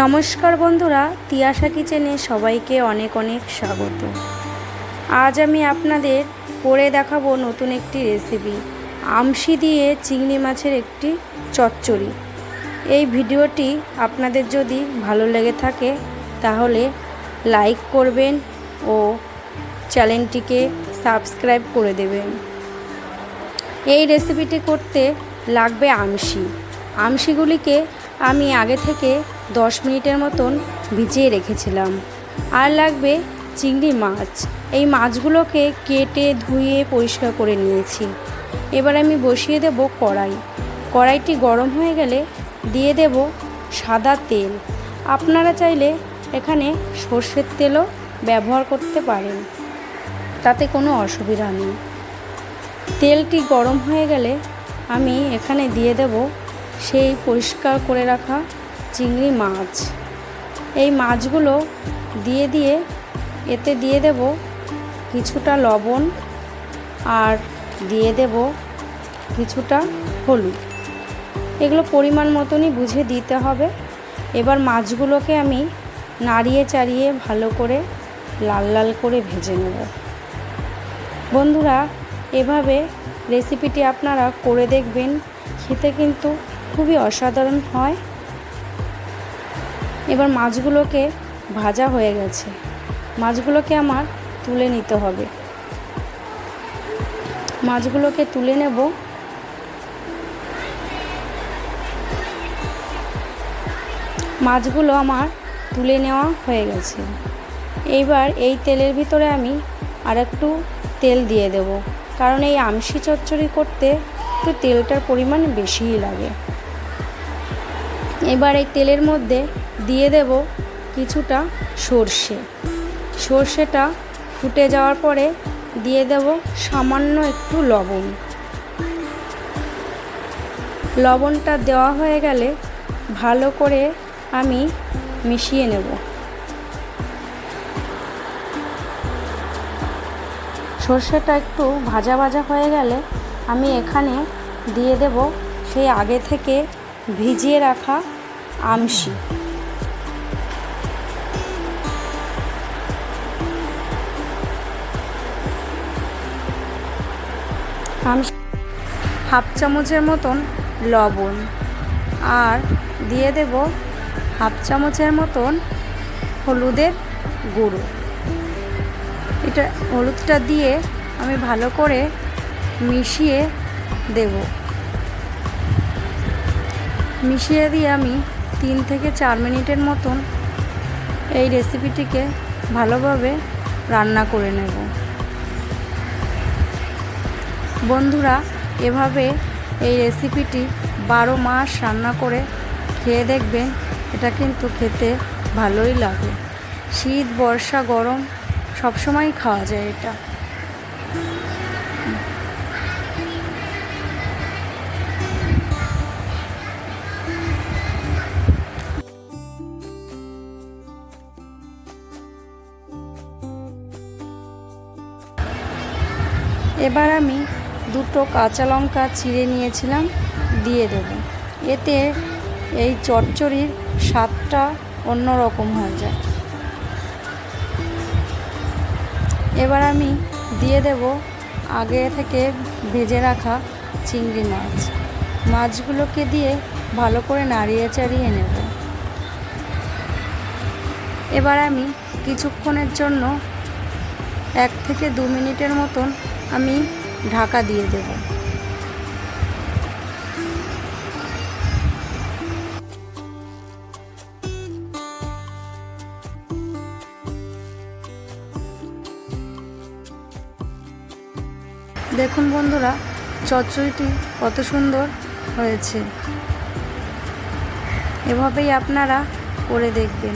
নমস্কার বন্ধুরা, তিয়াশা কিচেনে সবাইকে অনেক অনেক স্বাগত। আজ আমি আপনাদের করে দেখাবো নতুন একটি রেসিপি, আমশি দিয়ে চিংড়ি মাছের একটি চচ্চড়ি। এই ভিডিওটি আপনাদের যদি ভালো লেগে থাকে তাহলে লাইক করবেন ও চ্যানেলটিকে সাবস্ক্রাইব করে দেবেন। এই রেসিপিটি করতে লাগবে আমশিগুলিকে আমি আগে থেকে 10 মিনিটের মতন ভিজিয়ে রেখেছিলাম। আর লাগবে চিংড়ি মাছ। এই মাছগুলোকে কেটে ধুয়ে পরিষ্কার করে নিয়েছি। এবার আমি বসিয়ে দেব কড়াইটি গরম হয়ে গেলে দিয়ে দেব সাদা তেল। আপনারা চাইলে এখানে সর্ষের তেলও ব্যবহার করতে পারেন, তাতে কোনো অসুবিধা নেই। তেলটি গরম হয়ে গেলে আমি এখানে দিয়ে দেব সেই পরিষ্কার করে রাখা চিংড়ি মাছ। এই মাছগুলো দিয়ে এতে দিয়ে দেব কিছুটা লবণ আর দিয়ে দেব কিছুটা হলুদ। এগুলো পরিমাণ মতনই বুঝে দিতে হবে। এবার মাছগুলোকে আমি নাড়িয়ে চাড়িয়ে ভালো করে লাল লাল করে ভেজে নেব। বন্ধুরা, এভাবে রেসিপিটি আপনারা করে দেখবেন, খেতে কিন্তু খুবই অসাধারণ হয়। এবার মাছগুলোকে ভাজা হয়ে গেছে, মাছগুলোকে আমার তুলে নিতে হবে। মাছগুলোকে তুলে নেব। মাছগুলো আমার তুলে নেওয়া হয়ে গেছে। এইবার এই তেলের ভিতরে আমি আরেকটু তেল দিয়ে দেব, কারণ এই আমশি চচ্চড়ি করতে একটু তেলটার পরিমাণ বেশিই লাগে। এবার এই তেলের মধ্যে দিয়ে দেব কিছুটা সর্ষেটা ফুটে যাওয়ার পরে দিয়ে দেব সামান্য একটু লবণটা দেওয়া হয়ে গেলে ভালো করে আমি মিশিয়ে নেব। সর্ষেটা একটু ভাজা ভাজা হয়ে গেলে আমি এখানে দিয়ে দেব সেই আগে থেকে ভিজিয়ে রাখা আমশি। হাফ চামচের মতন লবণ আর দিয়ে দেব হাফ চামচের মতন হলুদের গুঁড়ো। হলুদটা দিয়ে আমি ভালো করে মিশিয়ে দেব। মিশিয়ে দিয়ে আমি 3 থেকে 4 মিনিটের মতন এই রেসিপিটিকে ভালোভাবে রান্না করে নেব। বন্ধুরা, এভাবে এই রেসিপিটি 12 মাস রান্না করে খেয়ে দেখবেন, এটা কিন্তু খেতে ভালোই লাগে। শীত, বর্ষা, গরম সবসময় খাওয়া যায় এটা। এবার আমি 2টো কাঁচা লঙ্কা চিড়ে নিয়েছিলাম, দিয়ে দেব। এতে এই চচ্চড়ির স্বাদটা অন্যরকম হয়ে যায়। এবার আমি দিয়ে দেব আগে থেকে ভেজে রাখা চিংড়ি মাছগুলোকে দিয়ে ভালো করে নাড়িয়ে চাড়িয়ে নেব। এবার আমি কিছুক্ষণের জন্য 1 থেকে 2 মিনিটের মতন আমি ঢাকা দিয়ে দেব। দেখুন বন্ধুরা, চচ্চড়িটি কত সুন্দর হয়েছে। এভাবেই আপনারা করে দেখবেন।